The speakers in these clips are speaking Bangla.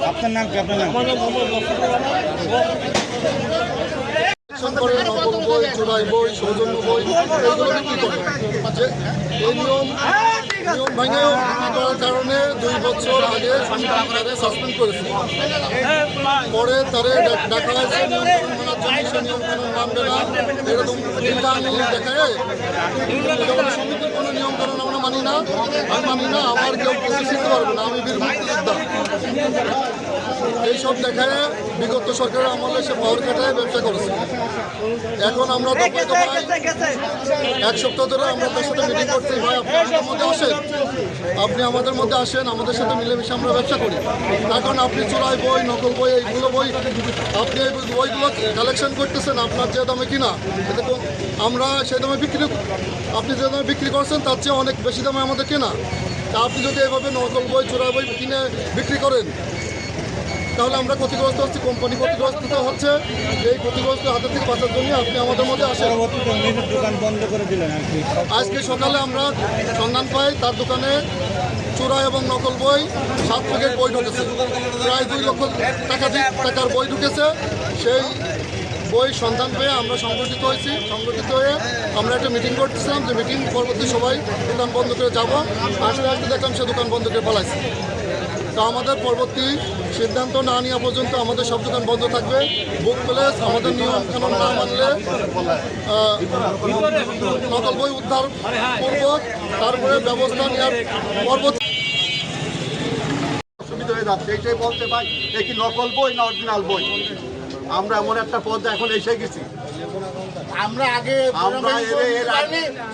আপনার নাম কি? আপনার নাম করে নকল বই, চোরাই বই, সৌজন্য বই এগুলো বিক্রি করে। এই নিয়ম ভেঙেও বিক্রি করার কারণে 2 বছর আগে তাদের সাসপেন্ড করেছে। পরে তাদের দেখা হয়েছে নিয়ন্ত্রণ মানার জন্য সে নিয়ন্ত্রণ মানবে না, এরকম দেখায় সমিতির কোনো নিয়মকানুন আমরা মানি না, আমি মানি না, আমার কেউ কিছু শিখতে পারবে না, আমি বীর মুক্তিযোদ্ধা। এইসব দেখায় বিগত সরকারের আমলে সে পাওয়ার কাটায় ব্যবসা করেছে। এখন আমরা এক সপ্তাহ ধরে আমরা তার সাথে মিটিং করছি, ভাই আপনি আমাদের মধ্যে আসেন, আমাদের সাথে মিলেমিশে আমরা ব্যবসা করি। এখন আপনি চোরাই বই, নকল বই, এইগুলো বই আপনি এই বইগুলো কালেকশন করতেছেন আপনার যে দামে কিনা, এতে আমরা সেই দামে আপনি যে দামে বিক্রি করছেন তার চেয়ে অনেক বেশি দামে আমাদের কেনা। তা আপনি যদি এভাবে নকল বই, চোরাই বই কিনে বিক্রি করেন তাহলে আমরা ক্ষতিগ্রস্ত হচ্ছি, কোম্পানি ক্ষতিগ্রস্ত হচ্ছে। এই ক্ষতিগ্রস্ত হাতের থেকে বাঁচার জন্য আপনি আমাদের মধ্যে আসেন। দোকান বন্ধ করে দিলেন আর কি। আজকে সকালে আমরা সন্ধান পাই তার দোকানে চোরা এবং নকল বই 7 প্যাকেট বই ঢুকেছে, প্রায় 2 লক্ষ টাকার বই ঢুকেছে। সেই বই সন্ধান পেয়ে আমরা সংগঠিত হয়ে আমরা একটা মিটিং করতেছিলাম, যে মিটিং পরবর্তী সবাই দোকান বন্ধ করে যাবো। আসতে দেখলাম সে দোকান বন্ধ করে পালাইছে। তো আমাদের পরবর্তী সিদ্ধান্ত না নেওয়া পর্যন্ত আমাদের সব দোকান বন্ধ থাকবে। বুক প্লেস আমাদের নিয়ম কানুন না মানলে নকল বই উদ্ধার করব, তারপরে ব্যবস্থা নেওয়ার পরবর্তী অসুবিধা হয়ে যাচ্ছে। এইটাই বলতে পাই এ কি নকল বই না অরিজিনাল বই। আমরা এমন একটা পর্যায়ে এখন এসে গেছি, আমরা আগে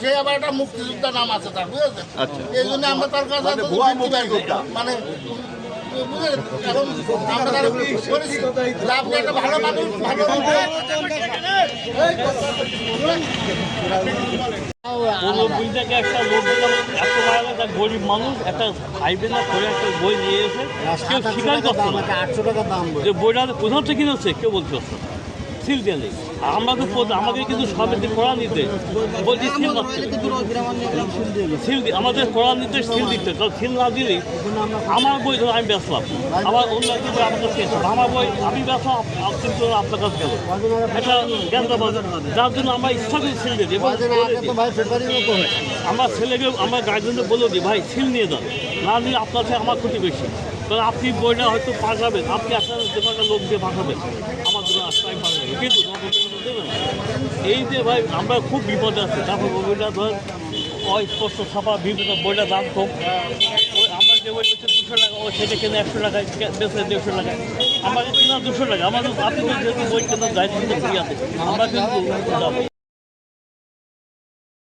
সে আবার একটা মুক্তিযোদ্ধা নাম আছে তার, বুঝেছেন? এই জন্য আমরা তার কাছে মানে এখন আমরা তার আপনি একটা ভালো মানুষ, ভালো একটা লোক এত গরিব মানুষ একটা খাইবে না করে একটা বই নিয়ে এসে কেউ স্বীকার করছে না 800 টাকা দাম, যে বইটা কোথাও থেকে কিনেছে কেউ বলতে পারছে না, সিল দিয়ে নেই। আমরা তো আমাকে কিন্তু সবাইকে কোরআন নিতে বলছি সিল মারতে, সিল আমাদের কোরআন নিতে সিল দিতে, কারণ সিল না দিলেই আমার বই ধরো আমি বেচলাম, আবার অন্য একটি বই আমার কাছে এসে আমার বই আমি বেচলাম কিন্তু আপনার কাছে গেল, এটা জ্ঞানবাজার, যার জন্য আমরা ইচ্ছা করে সিল দিয়ে দিই। আমার ছেলেকে আমার গার্জেনকে বলে দিই ভাই সিল নিয়ে যান, না নিয়ে আপনার সাথে আমার ক্ষতি বেশি, কারণ আপনি বইটা হয়তো পাঠাবেন, আপনি আপনার দোকানটা লোক দিয়ে পাঠাবেন, আমার দোকান আসতেই পাঠাবেন, কিন্তু দেবেন। এই যে ভাই আমরা খুব বিপদে আছি। তারপর বইটা ধর অস্পষ্ট ছাপা বিভিন্ন বইটার দাম কম, আমরা যে বই বেছে 200 টাকা, ও সেটা কেনে 100 টাকায়, বেছে 150 টাকায়, আমাদের কেনা 200 টাকা। আমাদের আপনি যেহেতু বই কেনা যায় কিন্তু ফ্রি আছে, আমরা কিন্তু